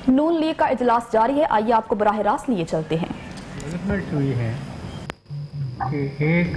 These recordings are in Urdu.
نون لیگ کا اجلاس جاری ہے، آئیے آپ کو براہ راست لیے چلتے ہیں۔ ڈیولپمنٹ ہوئی ہے کہ ایک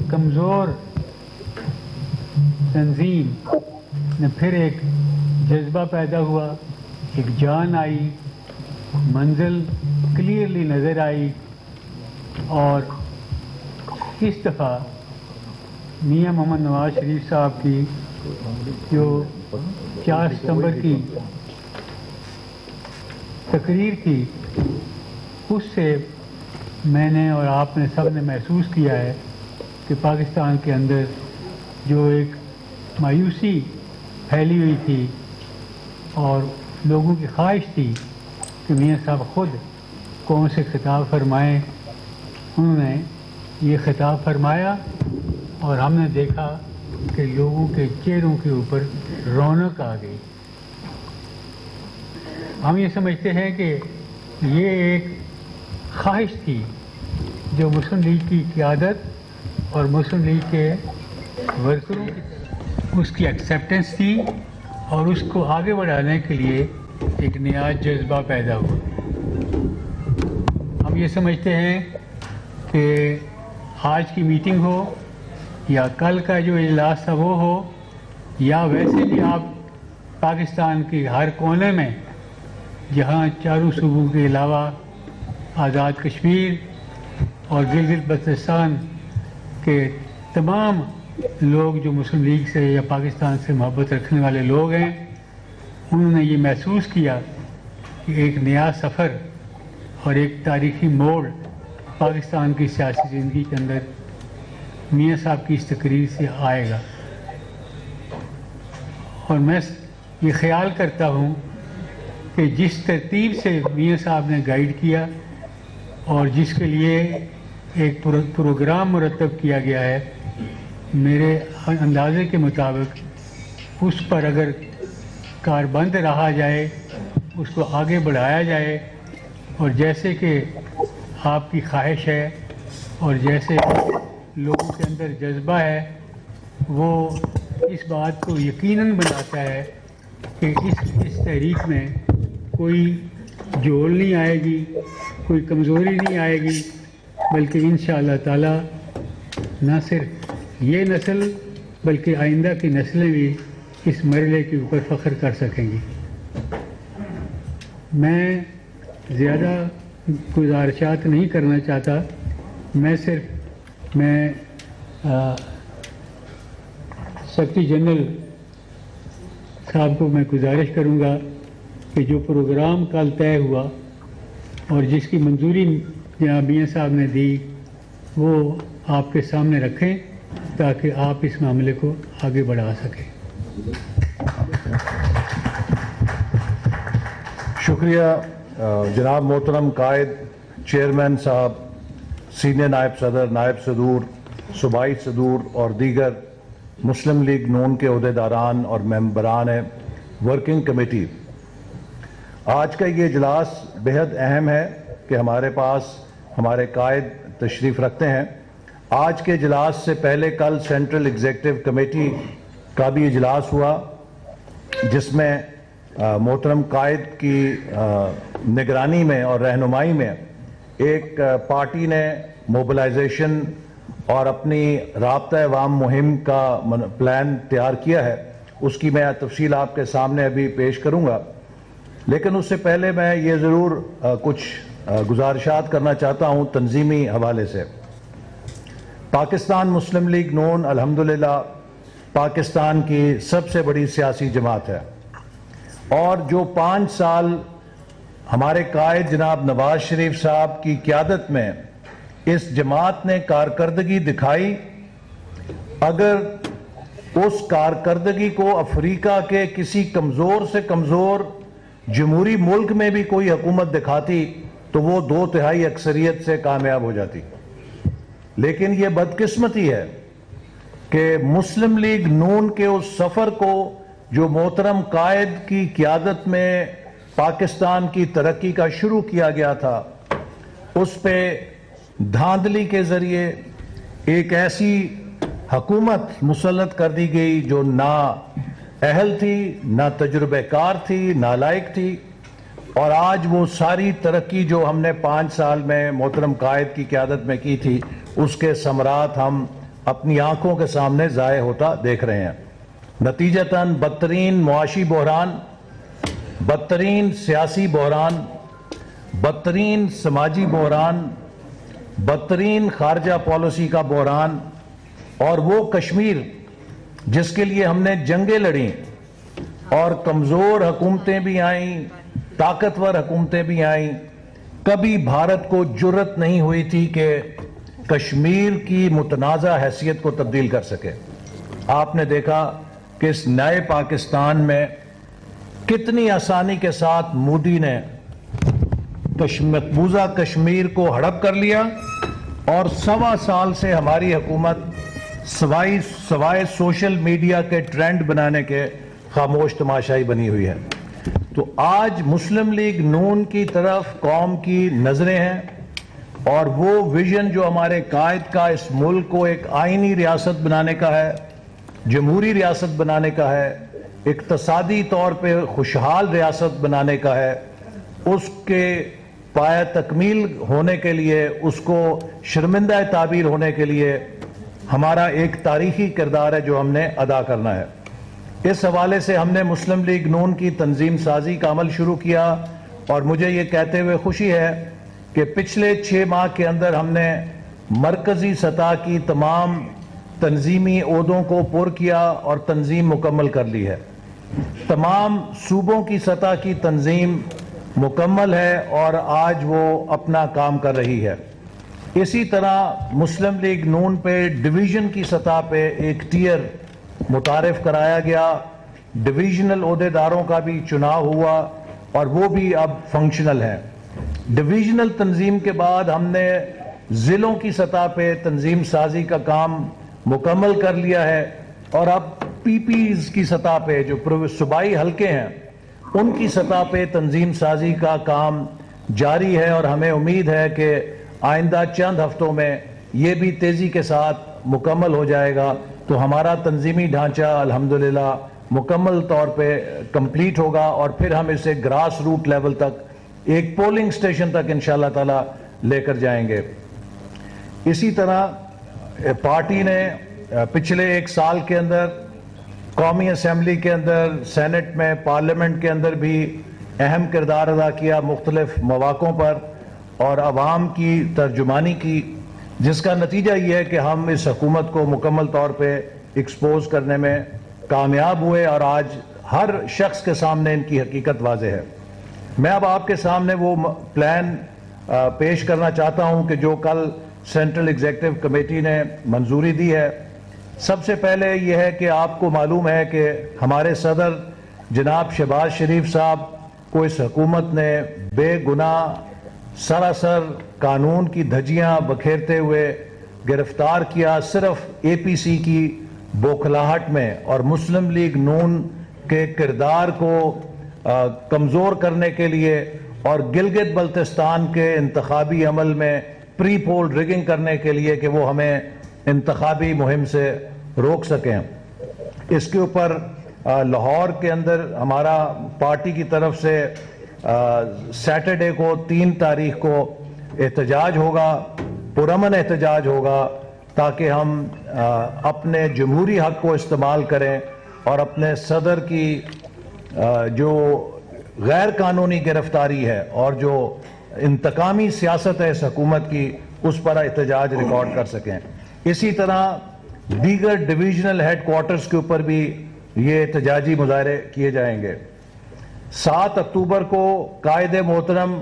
کمزور تنظیم نے پھر ایک جذبہ پیدا ہوا، ایک جان آئی، منزل کلیئرلی نظر آئی، اور اس دفعہ میاں محمد نواز شریف صاحب کی جو 4 ستمبر کی تقریر تھی، اس سے میں نے اور آپ نے سب نے محسوس کیا ہے کہ پاکستان کے اندر جو ایک مایوسی پھیلی ہوئی تھی اور لوگوں کی خواہش تھی کہ میاں صاحب خود قوم سے خطاب فرمائیں، انہوں نے یہ خطاب فرمایا اور ہم نے دیکھا کہ لوگوں کے چہروں کے اوپر رونق آ گئی۔ ہم یہ سمجھتے ہیں کہ یہ ایک خواہش تھی جو مسلم لیگ کی قیادت اور مسلم لیگ کے ورکروں کی طرف اس کی ایکسیپٹنس تھی، اور اس کو آگے بڑھانے کے لیے ایک نیا جذبہ پیدا ہوا۔ ہم یہ سمجھتے ہیں کہ آج کی میٹنگ ہو یا کل کا جو اجلاس تھا وہ ہو، یا ویسے بھی آپ پاکستان کی ہر کونے میں جہاں چاروں صوبوں کے علاوہ آزاد کشمیر اور گلگت بلتستان کے تمام لوگ جو مسلم لیگ سے یا پاکستان سے محبت رکھنے والے لوگ ہیں، انہوں نے یہ محسوس کیا کہ ایک نیا سفر اور ایک تاریخی موڑ پاکستان کی سیاسی زندگی کے اندر میاں صاحب کی اس تقریر سے آئے گا۔ اور میں یہ خیال کرتا ہوں کہ جس ترتیب سے میاں صاحب نے گائیڈ کیا اور جس کے لیے ایک پروگرام مرتب کیا گیا ہے، میرے اندازے کے مطابق اس پر اگر کاربند رہا جائے، اس کو آگے بڑھایا جائے، اور جیسے کہ آپ کی خواہش ہے اور جیسے لوگوں کے اندر جذبہ ہے، وہ اس بات کو یقیناً بناتا ہے کہ اس تحریک میں کوئی جول نہیں آئے گی، کوئی کمزوری نہیں آئے گی، بلکہ انشاءاللہ تعالی نہ صرف یہ نسل بلکہ آئندہ کی نسلیں بھی اس مرحلے کے اوپر فخر کر سکیں گی۔ میں زیادہ گزارشات نہیں کرنا چاہتا، میں سیکرٹری جنرل صاحب کو میں گزارش کروں گا کہ جو پروگرام کل طے ہوا اور جس کی منظوری جناب میاں صاحب نے دی، وہ آپ کے سامنے رکھیں تاکہ آپ اس معاملے کو آگے بڑھا سکیں۔ شکریہ جناب محترم قائد، چیئرمین صاحب، سینئر نائب صدر، نائب صدور، صوبائی صدور اور دیگر مسلم لیگ نون کے عہدیداران اور ممبران ورکنگ کمیٹی، آج کا یہ اجلاس بہت اہم ہے کہ ہمارے پاس ہمارے قائد تشریف رکھتے ہیں۔ آج کے اجلاس سے پہلے کل سینٹرل ایگزیکٹو کمیٹی کا بھی اجلاس ہوا، جس میں محترم قائد کی نگرانی میں اور رہنمائی میں ایک پارٹی نے موبلائزیشن اور اپنی رابطہ عوام مہم کا پلان تیار کیا ہے، اس کی میں تفصیل آپ کے سامنے ابھی پیش کروں گا، لیکن اس سے پہلے میں یہ ضرور کچھ گزارشات کرنا چاہتا ہوں تنظیمی حوالے سے۔ پاکستان مسلم لیگ نون الحمدللہ پاکستان کی سب سے بڑی سیاسی جماعت ہے، اور جو 5 سال ہمارے قائد جناب نواز شریف صاحب کی قیادت میں اس جماعت نے کارکردگی دکھائی، اگر اس کارکردگی کو افریقہ کے کسی کمزور سے کمزور جمہوری ملک میں بھی کوئی حکومت دکھاتی تو وہ 2/3 اکثریت سے کامیاب ہو جاتی، لیکن یہ بدقسمتی ہے کہ مسلم لیگ نون کے اس سفر کو جو محترم قائد کی قیادت میں پاکستان کی ترقی کا شروع کیا گیا تھا، اس پہ دھاندلی کے ذریعے ایک ایسی حکومت مسلط کر دی گئی جو نہ اہل تھی، نہ تجربہ کار تھی، نالائق تھی، اور آج وہ ساری ترقی جو ہم نے 5 سال میں محترم قائد کی قیادت میں کی تھی، اس کے ثمرات ہم اپنی آنکھوں کے سامنے ضائع ہوتا دیکھ رہے ہیں۔ نتیجتاً بدترین معاشی بحران، بدترین سیاسی بحران، بدترین سماجی بحران، بدترین خارجہ پالیسی کا بحران، اور وہ کشمیر جس کے لیے ہم نے جنگیں لڑیں اور کمزور حکومتیں بھی آئیں، طاقتور حکومتیں بھی آئیں، کبھی بھارت کو جرأت نہیں ہوئی تھی کہ کشمیر کی متنازع حیثیت کو تبدیل کر سکے۔ آپ نے دیکھا کہ اس نئے پاکستان میں کتنی آسانی کے ساتھ مودی نے مقبوضہ کشمیر کو ہڑپ کر لیا، اور 1.25 سال سے ہماری حکومت سوائے سوشل میڈیا کے ٹرینڈ بنانے کے خاموش تماشائی بنی ہوئی ہے۔ تو آج مسلم لیگ نون کی طرف قوم کی نظریں ہیں، اور وہ ویژن جو ہمارے قائد کا اس ملک کو ایک آئینی ریاست بنانے کا ہے، جمہوری ریاست بنانے کا ہے، اقتصادی طور پہ خوشحال ریاست بنانے کا ہے، اس کے پایہ تکمیل ہونے کے لیے، اس کو شرمندہ تعبیر ہونے کے لیے ہمارا ایک تاریخی کردار ہے جو ہم نے ادا کرنا ہے۔ اس حوالے سے ہم نے مسلم لیگ نون کی تنظیم سازی کا عمل شروع کیا، اور مجھے یہ کہتے ہوئے خوشی ہے کہ پچھلے 6 ماہ کے اندر ہم نے مرکزی سطح کی تمام تنظیمی عہدوں کو پر کیا اور تنظیم مکمل کر لی ہے۔ تمام صوبوں کی سطح کی تنظیم مکمل ہے اور آج وہ اپنا کام کر رہی ہے۔ اسی طرح مسلم لیگ نون پہ ڈویژن کی سطح پہ ایک ٹیئر متعارف کرایا گیا، ڈویژنل عہدیداروں کا بھی چناؤ ہوا، اور وہ بھی اب فنکشنل ہیں۔ ڈویژنل تنظیم کے بعد ہم نے ضلعوں کی سطح پہ تنظیم سازی کا کام مکمل کر لیا ہے، اور اب پی پیز کی سطح پہ جو صوبائی حلقے ہیں ان کی سطح پہ تنظیم سازی کا کام جاری ہے، اور ہمیں امید ہے کہ آئندہ چند ہفتوں میں یہ بھی تیزی کے ساتھ مکمل ہو جائے گا، تو ہمارا تنظیمی ڈھانچہ الحمدللہ مکمل طور پہ کمپلیٹ ہوگا، اور پھر ہم اسے گراس روٹ لیول تک، ایک پولنگ سٹیشن تک انشاءاللہ تعالی لے کر جائیں گے۔ اسی طرح پارٹی نے پچھلے 1 سال کے اندر قومی اسمبلی کے اندر، سینٹ میں، پارلیمنٹ کے اندر بھی اہم کردار ادا کیا مختلف مواقعوں پر، اور عوام کی ترجمانی کی، جس کا نتیجہ یہ ہے کہ ہم اس حکومت کو مکمل طور پہ ایکسپوز کرنے میں کامیاب ہوئے، اور آج ہر شخص کے سامنے ان کی حقیقت واضح ہے۔ میں اب آپ کے سامنے وہ پلان پیش کرنا چاہتا ہوں کہ جو کل سینٹرل ایگزیکٹو کمیٹی نے منظوری دی ہے۔ سب سے پہلے یہ ہے کہ آپ کو معلوم ہے کہ ہمارے صدر جناب شہباز شریف صاحب کو اس حکومت نے بے گناہ سراسر قانون کی دھجیاں بکھیرتے ہوئے گرفتار کیا، صرف اے پی سی کی بوکھلاہٹ میں، اور مسلم لیگ نون کے کردار کو کمزور کرنے کے لیے، اور گلگت بلتستان کے انتخابی عمل میں پری پول ریگنگ کرنے کے لیے کہ وہ ہمیں انتخابی مہم سے روک سکیں۔ اس کے اوپر لاہور کے اندر ہمارا پارٹی کی طرف سے سیٹرڈے کو 3 تاریخ کو احتجاج ہوگا، پرامن احتجاج ہوگا، تاکہ ہم اپنے جمہوری حق کو استعمال کریں، اور اپنے صدر کی جو غیر قانونی گرفتاری ہے اور جو انتقامی سیاست ہے اس حکومت کی، اس پر احتجاج ریکارڈ کر سکیں۔ اسی طرح دیگر ڈویژنل ہیڈ کوارٹرز کے اوپر بھی یہ احتجاجی مظاہرے کیے جائیں گے۔ 7 اکتوبر کو قائد محترم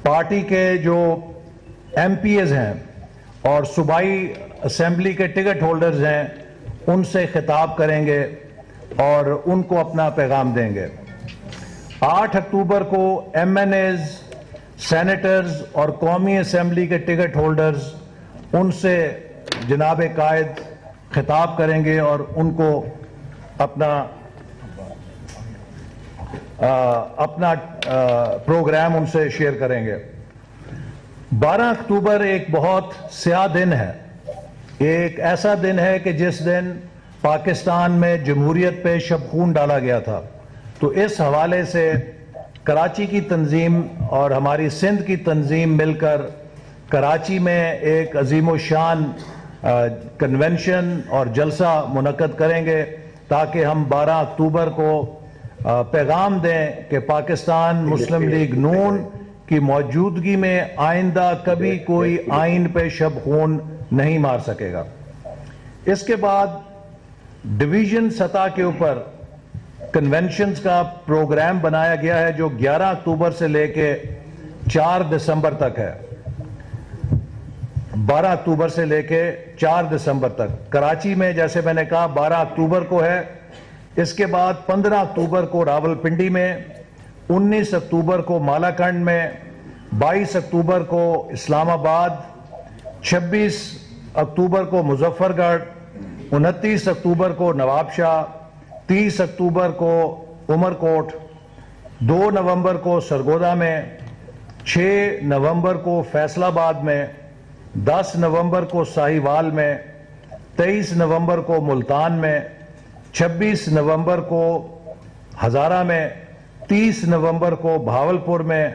پارٹی کے جو ایم پی ایز ہیں اور صوبائی اسمبلی کے ٹکٹ ہولڈرز ہیں ان سے خطاب کریں گے اور ان کو اپنا پیغام دیں گے۔ 8 اکتوبر کو ایم این ایز، سینیٹرز اور قومی اسمبلی کے ٹکٹ ہولڈرز ان سے جناب قائد خطاب کریں گے اور ان کو اپنا پروگرام ان سے شیئر کریں گے۔ 12 اکتوبر ایک بہت سیاہ دن ہے، ایک ایسا دن ہے کہ جس دن پاکستان میں جمہوریت پہ شب خون ڈالا گیا تھا. تو اس حوالے سے کراچی کی تنظیم اور ہماری سندھ کی تنظیم مل کر کراچی میں ایک عظیم و شان کنونشن اور جلسہ منعقد کریں گے تاکہ ہم 12 اکتوبر کو پیغام دیں کہ پاکستان مسلم لیگ نون کی موجودگی میں آئندہ کبھی کوئی آئین پہ شب خون نہیں مار سکے گا. اس کے بعد ڈویژن سطح کے اوپر کنونشنز کا پروگرام بنایا گیا ہے جو 11 اکتوبر سے لے کے 4 دسمبر تک ہے. 12 اکتوبر سے لے کے 4 دسمبر تک کراچی میں جیسے میں نے کہا 12 اکتوبر کو ہے. اس کے بعد 15 اکتوبر کو راول پنڈی میں، 19 اکتوبر کو مالاکنڈ میں، 22 اکتوبر کو اسلام آباد، 26 اکتوبر کو مظفر گڑھ، 29 اکتوبر کو نواب شاہ، 30 اکتوبر کو عمر کوٹ، 2 نومبر کو سرگودا میں، 6 نومبر کو فیصل آباد میں، 10 نومبر کو ساہیوال میں، 23 نومبر کو ملتان میں، 26 نومبر کو ہزارہ میں، 30 نومبر کو بھاولپور میں،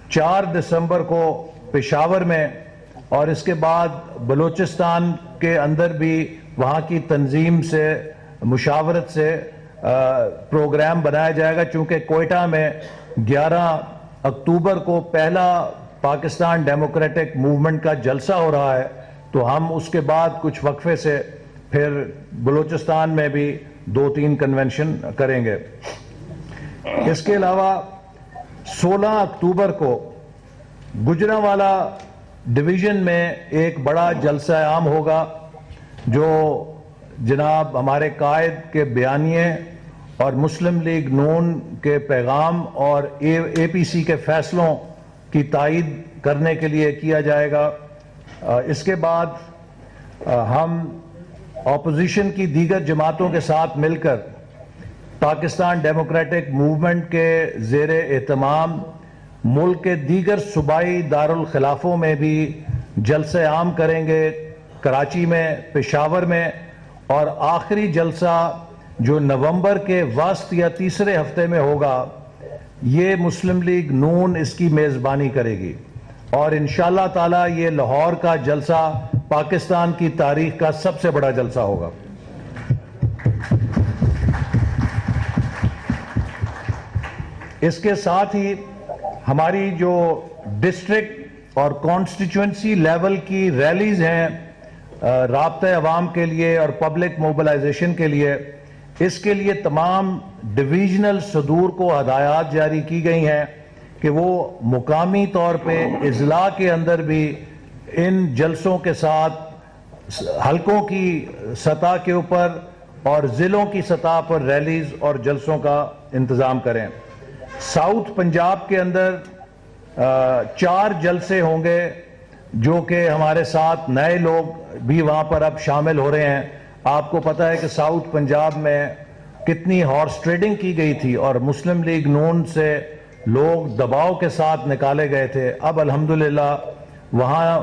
4 دسمبر کو پشاور میں، اور اس کے بعد بلوچستان کے اندر بھی وہاں کی تنظیم سے مشاورت سے پروگرام بنایا جائے گا. چونکہ کوئٹہ میں 11 اکتوبر کو پہلا پاکستان ڈیموکریٹک موومنٹ کا جلسہ ہو رہا ہے تو ہم اس کے بعد کچھ وقفے سے پھر بلوچستان میں بھی 2-3 کنونشن کریں گے. اس کے علاوہ 16 اکتوبر کو گجرانوالہ ڈویژن میں ایک بڑا جلسہ عام ہوگا جو جناب ہمارے قائد کے بیانیے اور مسلم لیگ نون کے پیغام اور اے پی سی کے فیصلوں کی تائید کرنے کے لیے کیا جائے گا. اس کے بعد ہم اپوزیشن کی دیگر جماعتوں کے ساتھ مل کر پاکستان ڈیموکریٹک موومنٹ کے زیر اہتمام ملک کے دیگر صوبائی دارالخلافوں میں بھی جلسے عام کریں گے، کراچی میں، پشاور میں، اور آخری جلسہ جو نومبر کے وسط یا تیسرے ہفتے میں ہوگا یہ مسلم لیگ نون اس کی میزبانی کرے گی، اور انشاءاللہ تعالی یہ لاہور کا جلسہ پاکستان کی تاریخ کا سب سے بڑا جلسہ ہوگا. اس کے ساتھ ہی ہماری جو ڈسٹرکٹ اور کانسٹیچوئنسی لیول کی ریلیز ہیں رابطہ عوام کے لیے اور پبلک موبلائزیشن کے لیے، اس کے لیے تمام ڈویژنل صدور کو ہدایات جاری کی گئی ہیں کہ وہ مقامی طور پہ اضلاع کے اندر بھی ان جلسوں کے ساتھ حلقوں کی سطح کے اوپر اور ضلعوں کی سطح پر ریلیز اور جلسوں کا انتظام کریں. ساؤتھ پنجاب کے اندر 4 جلسے ہوں گے جو کہ ہمارے ساتھ نئے لوگ بھی وہاں پر اب شامل ہو رہے ہیں. آپ کو پتہ ہے کہ ساؤتھ پنجاب میں کتنی ہارس ٹریڈنگ کی گئی تھی اور مسلم لیگ نون سے لوگ دباؤ کے ساتھ نکالے گئے تھے. اب الحمدللہ وہاں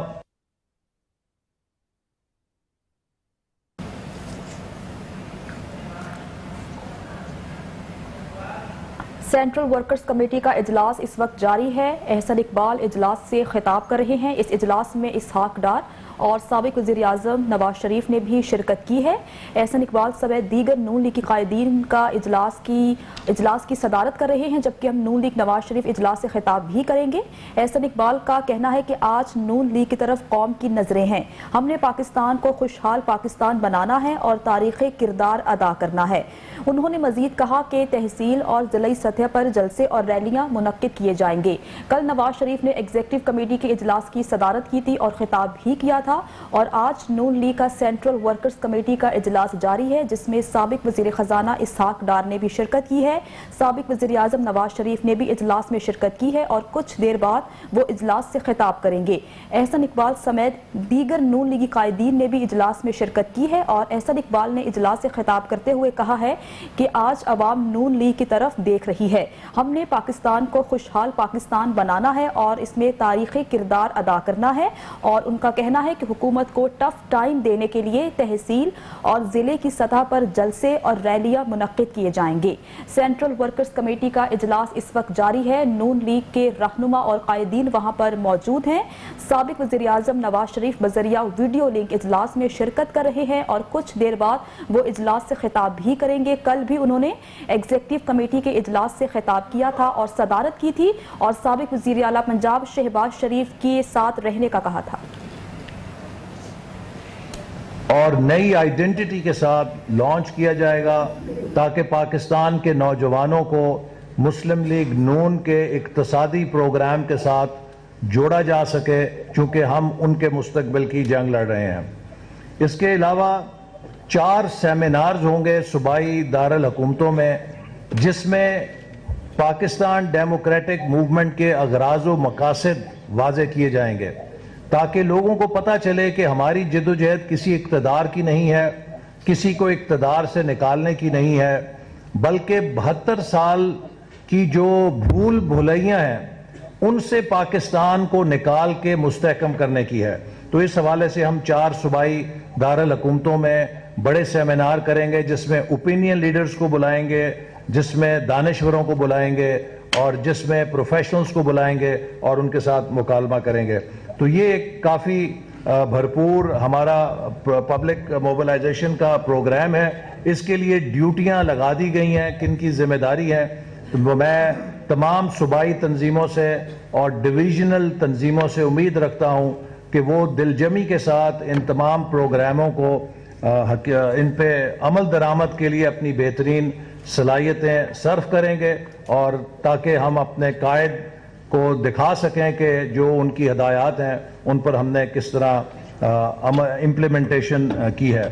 سینٹرل ورکرز کمیٹی کا اجلاس اس وقت جاری ہے. احسن اقبال اجلاس سے خطاب کر رہے ہیں. اس اجلاس میں اسحاق ڈار اور سابق وزیر اعظم نواز شریف نے بھی شرکت کی ہے. احسن اقبال سمیت دیگر نون لیگ کے قائدین کا اجلاس کی صدارت کر رہے ہیں، جبکہ ہم نون لیگ نواز شریف اجلاس سے خطاب بھی کریں گے. احسن اقبال کا کہنا ہے کہ آج نون لیگ کی طرف قوم کی نظریں ہیں. ہم نے پاکستان کو خوشحال پاکستان بنانا ہے اور تاریخی کردار ادا کرنا ہے. انہوں نے مزید کہا کہ تحصیل اور ضلعی سطح پر جلسے اور ریلیاں منعقد کیے جائیں گے. کل نواز شریف نے ایگزیکٹو کمیٹی کے اجلاس کی صدارت کی تھی اور خطاب بھی کیا تھا، اور آج نون لیگ کا سینٹرل ورکرز کمیٹی کا اجلاس جاری ہے جس میں سابق وزیر خزانہ اسحاق ڈار نے بھی شرکت کی ہے. سابق وزیر اعظم نواز شریف نے بھی اجلاس میں شرکت کی ہے اور کچھ دیر بعد وہ اجلاس سے خطاب کریں گے. احسن اقبال سمیت دیگر نون لیگی قائدین نے بھی اجلاس میں شرکت کی ہے، اور احسن اقبال نے اجلاس سے خطاب کرتے ہوئے کہا ہے کہ آج عوام نون لیگ کی طرف دیکھ رہی ہے. ہم نے پاکستان کو خوشحال پاکستان بنانا ہے اور اس میں تاریخی کردار ادا کرنا ہے، اور ان کا کہنا ہے کہ حکومت کو ٹف ٹائم دینے کے لیے تحصیل اور ضلع کی سطح پر جلسے اور ریلیاں منعقد کیے جائیں گے۔ سینٹرل ورکرز کمیٹی کا اجلاس اس وقت جاری ہے۔ نون لیگ کے رہنما اور قائدین وہاں پر موجود ہیں۔ سابق وزیر اعظم نواز شریف بذریعہ ویڈیو لنک اجلاس میں شرکت کر رہے ہیں اور کچھ دیر بعد وہ اجلاس سے خطاب بھی کریں گے۔ کل بھی انہوں نے ایگزیکٹو کمیٹی کے اجلاس سے خطاب کیا تھا اور صدارت کی تھی اور سابق وزیر اعلیٰ پنجاب شہباز شریف کے ساتھ رہنے کا کہا تھا۔ اور نئی آئیڈینٹی کے ساتھ لانچ کیا جائے گا تاکہ پاکستان کے نوجوانوں کو مسلم لیگ نون کے اقتصادی پروگرام کے ساتھ جوڑا جا سکے، چونکہ ہم ان کے مستقبل کی جنگ لڑ رہے ہیں۔ اس کے علاوہ 4 سیمینارز ہوں گے صوبائی دارالحکومتوں میں، جس میں پاکستان ڈیموکریٹک موومنٹ کے اغراض و مقاصد واضح کیے جائیں گے تاکہ لوگوں کو پتہ چلے کہ ہماری جدوجہد کسی اقتدار کی نہیں ہے، کسی کو اقتدار سے نکالنے کی نہیں ہے، بلکہ 72 سال کی جو بھول بھلیاں ہیں ان سے پاکستان کو نکال کے مستحکم کرنے کی ہے۔ تو اس حوالے سے ہم 4 صوبائی دارالحکومتوں میں بڑے سیمینار کریں گے، جس میں اوپینین لیڈرز کو بلائیں گے، جس میں دانشوروں کو بلائیں گے اور جس میں پروفیشنلز کو بلائیں گے اور ان کے ساتھ مکالمہ کریں گے۔ تو یہ ایک کافی بھرپور ہمارا پبلک موبلائزیشن کا پروگرام ہے۔ اس کے لیے ڈیوٹیاں لگا دی گئی ہیں، کن کی ذمہ داری ہے۔ تو میں تمام صوبائی تنظیموں سے اور ڈویژنل تنظیموں سے امید رکھتا ہوں کہ وہ دل جمی کے ساتھ ان تمام پروگراموں کو ان پہ عمل درآمد کے لیے اپنی بہترین صلاحیتیں صرف کریں گے، اور تاکہ ہم اپنے قائد کو دکھا سکیں کہ جو ان کی ہدایات ہیں ان پر ہم نے کس طرح امپلیمنٹیشن کی ہے۔